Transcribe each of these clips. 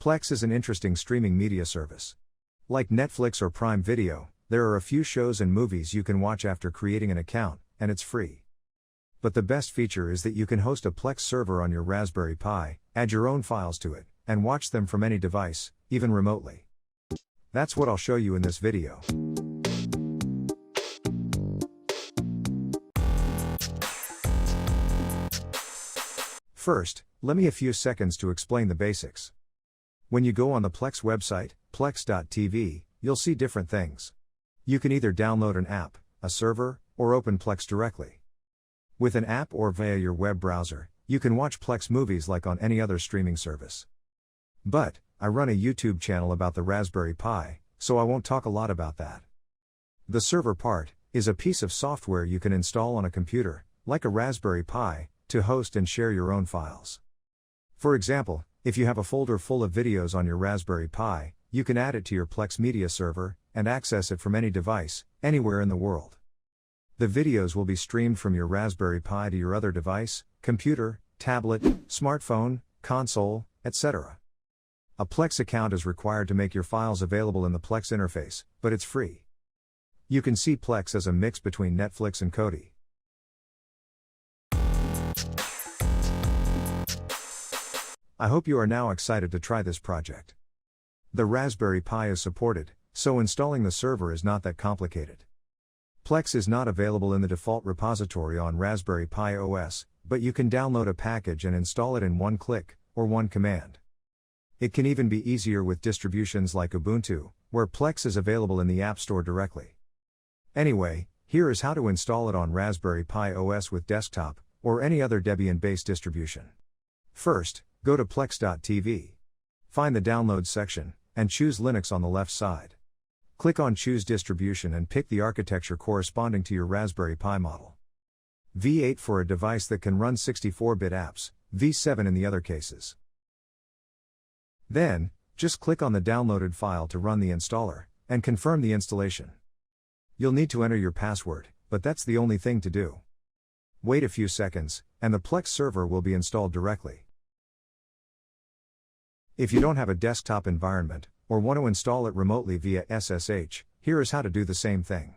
Plex is an interesting streaming media service. Like Netflix or Prime Video, there are a few shows and movies you can watch after creating an account, and it's free. But the best feature is that you can host a Plex server on your Raspberry Pi, add your own files to it, and watch them from any device, even remotely. That's what I'll show you in this video. First, let me a few seconds to explain the basics. When you go on the Plex website, plex.tv, you'll see different things. You can either download an app, a server, or open Plex directly. With an app or via your web browser, you can watch Plex movies like on any other streaming service. But, I run a YouTube channel about the Raspberry Pi, so I won't talk a lot about that. The server part is a piece of software you can install on a computer, like a Raspberry Pi, to host and share your own files. For example, if you have a folder full of videos on your Raspberry Pi, you can add it to your Plex media server, and access it from any device, anywhere in the world. The videos will be streamed from your Raspberry Pi to your other device, computer, tablet, smartphone, console, etc. A Plex account is required to make your files available in the Plex interface, but it's free. You can see Plex as a mix between Netflix and Kodi. I hope you are now excited to try this project. The Raspberry Pi is supported, so installing the server is not that complicated. Plex is not available in the default repository on Raspberry Pi OS, but you can download a package and install it in one click, or one command. It can even be easier with distributions like Ubuntu, where Plex is available in the App Store directly. Anyway, here is how to install it on Raspberry Pi OS with desktop, or any other Debian-based distribution. First, go to plex.tv. Find the Downloads section, and choose Linux on the left side. Click on Choose Distribution and pick the architecture corresponding to your Raspberry Pi model. V8 for a device that can run 64-bit apps, V7 in the other cases. Then, just click on the downloaded file to run the installer, and confirm the installation. You'll need to enter your password, but that's the only thing to do. Wait a few seconds, and the Plex server will be installed directly. If you don't have a desktop environment, or want to install it remotely via SSH, here is how to do the same thing.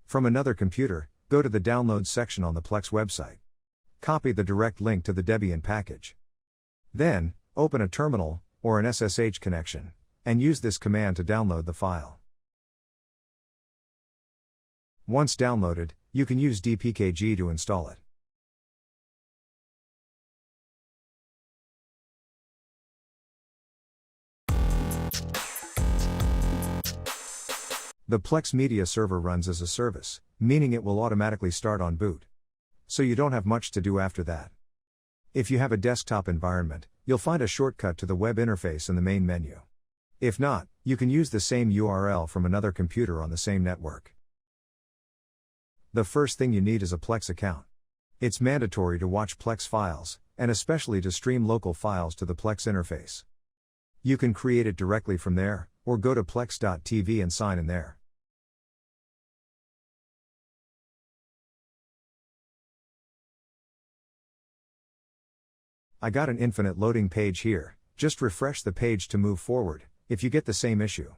From another computer, go to the Downloads section on the Plex website. Copy the direct link to the Debian package. Then, open a terminal, or an SSH connection, and use this command to download the file. Once downloaded, you can use dpkg to install it. The Plex media server runs as a service, meaning it will automatically start on boot. So you don't have much to do after that. If you have a desktop environment, you'll find a shortcut to the web interface in the main menu. If not, you can use the same URL from another computer on the same network. The first thing you need is a Plex account. It's mandatory to watch Plex files, and especially to stream local files to the Plex interface. You can create it directly from there, or go to plex.tv and sign in there. I got an infinite loading page here, just refresh the page to move forward, if you get the same issue.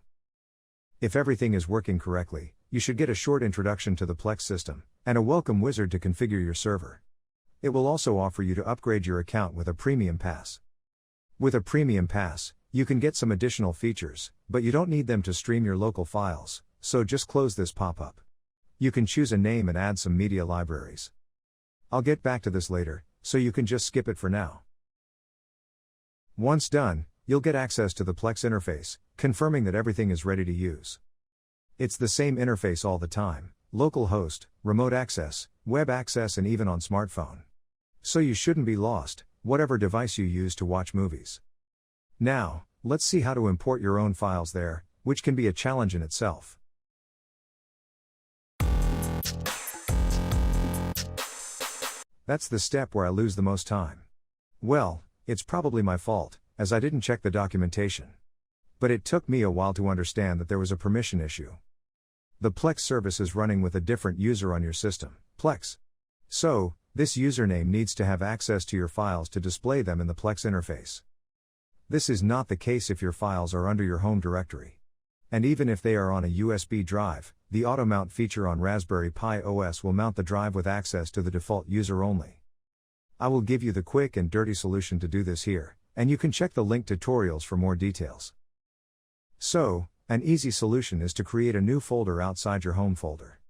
If everything is working correctly, you should get a short introduction to the Plex system, and a welcome wizard to configure your server. It will also offer you to upgrade your account with a premium pass. With a premium pass, you can get some additional features, but you don't need them to stream your local files, so just close this pop-up. You can choose a name and add some media libraries. I'll get back to this later, so you can just skip it for now. Once done, you'll get access to the Plex interface, confirming that everything is ready to use. It's the same interface all the time: local host, remote access, web access, and even on smartphone. So you shouldn't be lost, whatever device you use to watch movies. Now, let's see how to import your own files there, which can be a challenge in itself. That's the step where I lose the most time. Well, it's probably my fault, as I didn't check the documentation. But it took me a while to understand that there was a permission issue. The Plex service is running with a different user on your system, Plex. So, this username needs to have access to your files to display them in the Plex interface. This is not the case if your files are under your home directory. And even if they are on a USB drive, the auto mount feature on Raspberry Pi OS will mount the drive with access to the default user only. I will give you the quick and dirty solution to do this here, and you can check the link tutorials for more details. So, an easy solution is to create a new folder outside your home folder.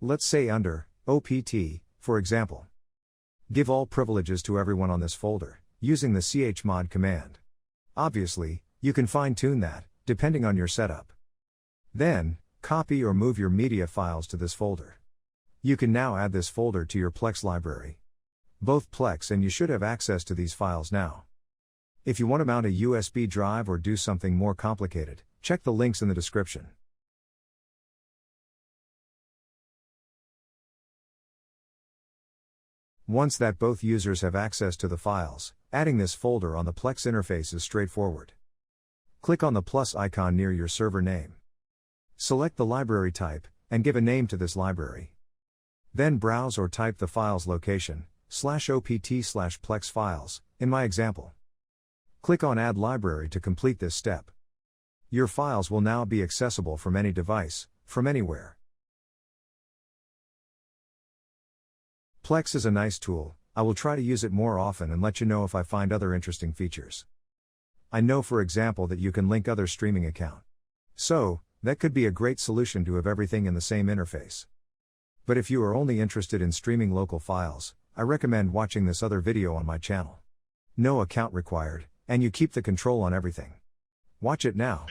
Let's say under OPT, for example. Give all privileges to everyone on this folder, using the chmod command. Obviously, you can fine-tune that, depending on your setup. Then, copy or move your media files to this folder. You can now add this folder to your Plex library. Both Plex and you should have access to these files now. If you want to mount a USB drive or do something more complicated, check the links in the description. Once that both users have access to the files, adding this folder on the Plex interface is straightforward. Click on the plus icon near your server name. Select the library type, and give a name to this library. Then browse or type the file's location, /opt/plex files, in my example. Click on Add Library to complete this step. Your files will now be accessible from any device, from anywhere. Plex is a nice tool. I will try to use it more often and let you know if I find other interesting features. I know for example that you can link other streaming account. So, that could be a great solution to have everything in the same interface. But if you are only interested in streaming local files, I recommend watching this other video on my channel. No account required, and you keep the control on everything. Watch it now.